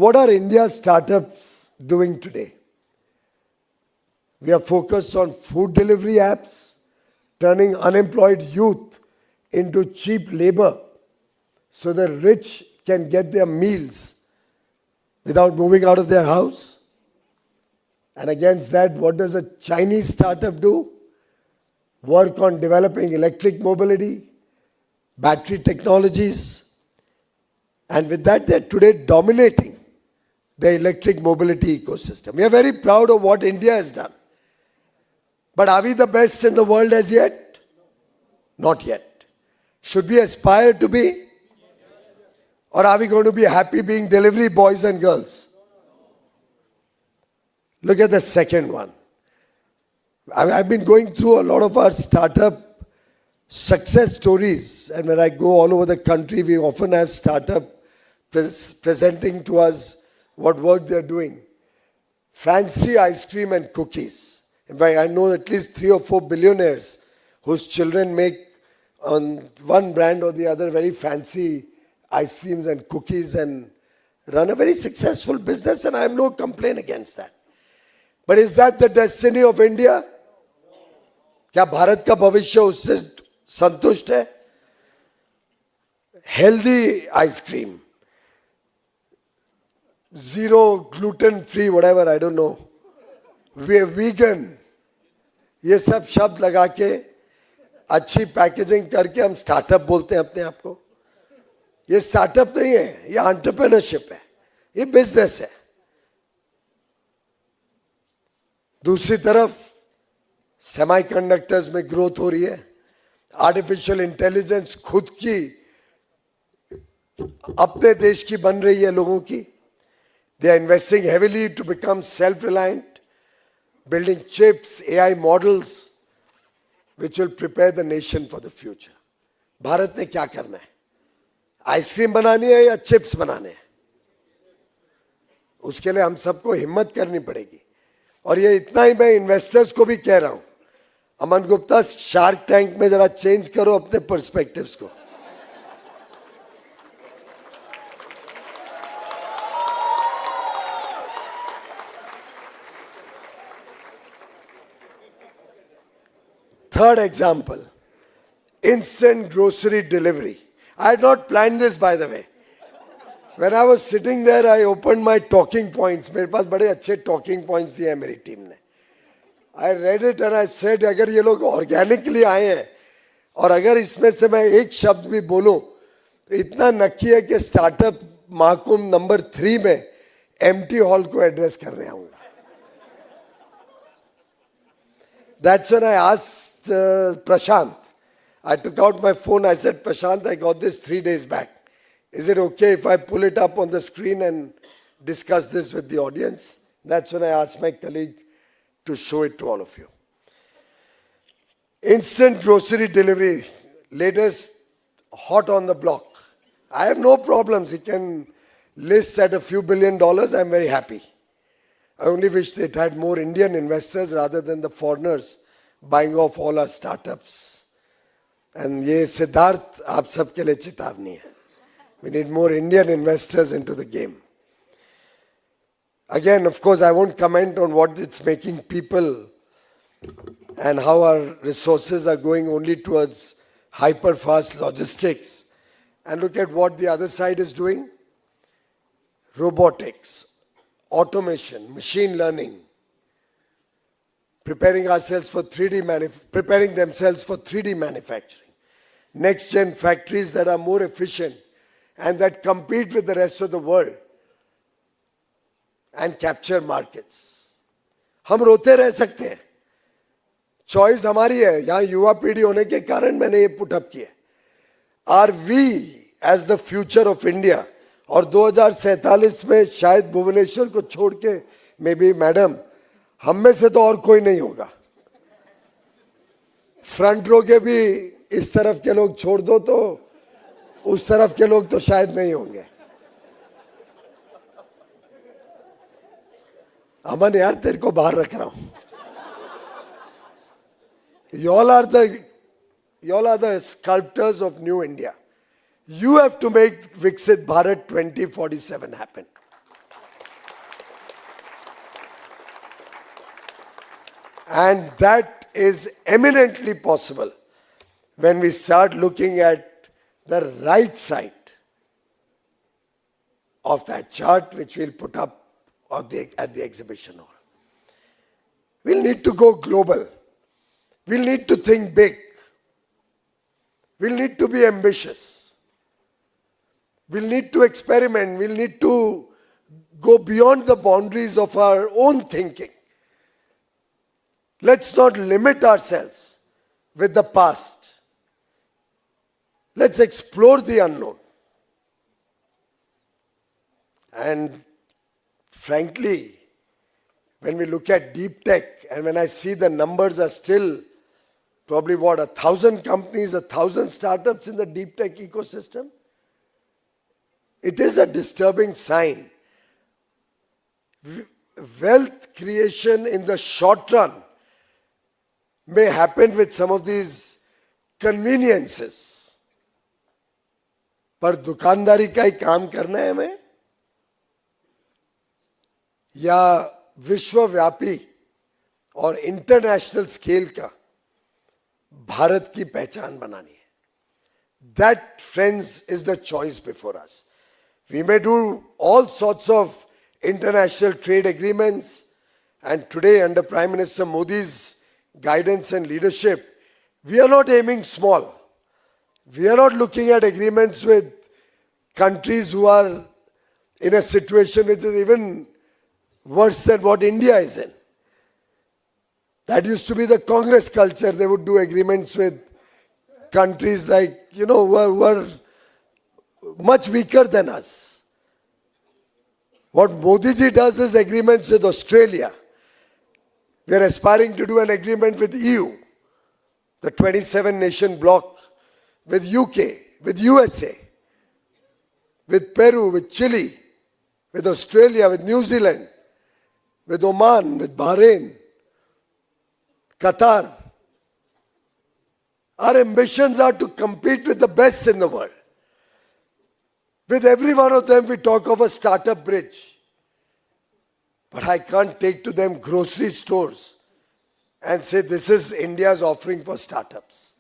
What are India's startups doing today? We are focused on food delivery apps, turning unemployed youth into cheap labor so the rich can get their meals without moving out of their house. And against that, what does a Chinese startup do? Work on developing electric mobility, battery technologies, and with that, they're today dominating the electric mobility ecosystem. We are very proud of what India has done. But are we the best in the world as yet? Not yet. Should we aspire to be? Or are we going to be happy being delivery boys and girls? Look at the second one. I've been going through a lot of our startup success stories, and when I go all over the country, we often have startup presenting to us what work they're doing. Fancy ice cream and cookies. In fact, I know at least 3 or 4 billionaires whose children make on one brand or the other very fancy ice creams and cookies and run a very successful business, and I have no complaint against that. But is that the destiny of India? क्या भारत का भविष्य उससे संतुष्ट है? Healthy ice cream, zero gluten free, whatever, I don't know. We are vegan. ये सब शब्द लगा के अच्छी पैकेजिंग करके हम स्टार्टअप बोलते हैं अपने आप को. ये स्टार्टअप नहीं है, ये एंटरप्रेन्योरशिप है, ये बिजनेस है. दूसरी तरफ सेमीकंडक्टर्स में ग्रोथ हो रही है. आर्टिफिशियल इंटेलिजेंस खुद की अपने देश की बन रही है लोगों की. They are investing heavily to become self reliant, building chips, AI models, which will prepare the nation for the future. Bharat ने क्या करना है? आइसक्रीम बनानी है या चिप्स बनाने हैं? उसके लिए हम सबको हिम्मत करनी पड़ेगी. और ये इतना ही मैं इन्वेस्टर्स को भी कह रहा हूं, अमन गुप्ता, शार्क टैंक में जरा चेंज करो अपने पर्सपेक्टिव्स को. Third example, instant grocery delivery. I had not planned this, by the way. When I was sitting there, I opened my talking points. मेरे पास बड़े अच्छे talking points दिए हैं मेरी टीम ने. I read it and I said, अगर ये लोग organically आए हैं और अगर इसमें से मैं एक शब्द भी बोलूं, तो इतना नक्की है कि स्टार्टअप महाकुंभ नंबर 3 में एम्प्टी हॉल को एड्रेस करने आऊंगा. That's when I asked Prashant. I took out my phone. I said, Prashant, I got this 3 days back. Is it okay if I pull it up on the screen and discuss this with the audience? That's when I asked my colleague to show it to all of you. Instant grocery delivery, latest hot on the block. I have no problems. He can list at a few $1 billion. I'm very happy. I only wish it had more Indian investors rather than the foreigners buying off all our startups. And ये सिद्धार्थ आप सबके लिए चेतावनी है. We need more Indian investors into the game. Again, of course, I won't comment on what it's making people and how our resources are going only towards hyper-fast logistics. And look at what the other side is doing. Robotics, automation, machine learning, preparing themselves for 3D manufacturing. Next-gen factories that are more efficient and that compete with the rest of the world and capture markets. हम रोते रह सकते हैं. Choice हमारी है. यहाँ युवा पीढ़ी होने के कारण मैंने ये पुट अप किया. Are we as the future of India? और 2047 में शायद भुवनेश्वर को छोड़ के मे बी मैडम हम में से तो और कोई नहीं होगा. फ्रंट रो के भी इस तरफ के लोग छोड़ दो तो उस तरफ के लोग तो शायद नहीं होंगे. अमन यार तेरे को बाहर रख रहा हूं. You all are the sculptors of New India. You have to make Viksit Bharat 2047 happen. And that is eminently possible when we start looking at the right side of that chart, which we'll put up at the exhibition hall. We'll need to go global. We'll need to think big. We'll need to be ambitious. We'll need to experiment. We'll need to go beyond the boundaries of our own thinking. Let's not limit ourselves with the past. Let's explore the unknown. And frankly, when we look at deep tech, and when I see the numbers are still probably 1,000 companies, 1,000 startups in the deep tech ecosystem, it is a disturbing sign. Wealth creation in the short run may happen with some of these conveniences. पर दुकानदारी का ही काम करना है हमें, या विश्वव्यापी और इंटरनेशनल स्केल का भारत की पहचान बनानी है. That, friends, is the choice before us. We may do all sorts of international trade agreements, and today under Prime Minister Modi's guidance and leadership, we are not aiming small. We are not looking at agreements with countries who are in a situation which is even worse than what India is in. That used to be the Congress culture. They would do agreements with countries like, who were much weaker than us. What Modi ji does is agreements with Australia. We are aspiring to do an agreement with EU, the 27-nation bloc, with UK, with USA, with Peru, with Chile, with Australia, with New Zealand, with Oman, with Bahrain, Qatar. Our ambitions are to compete with the best in the world. With every one of them, we talk of a startup bridge. But I can't take to them grocery stores and say this is India's offering for startups.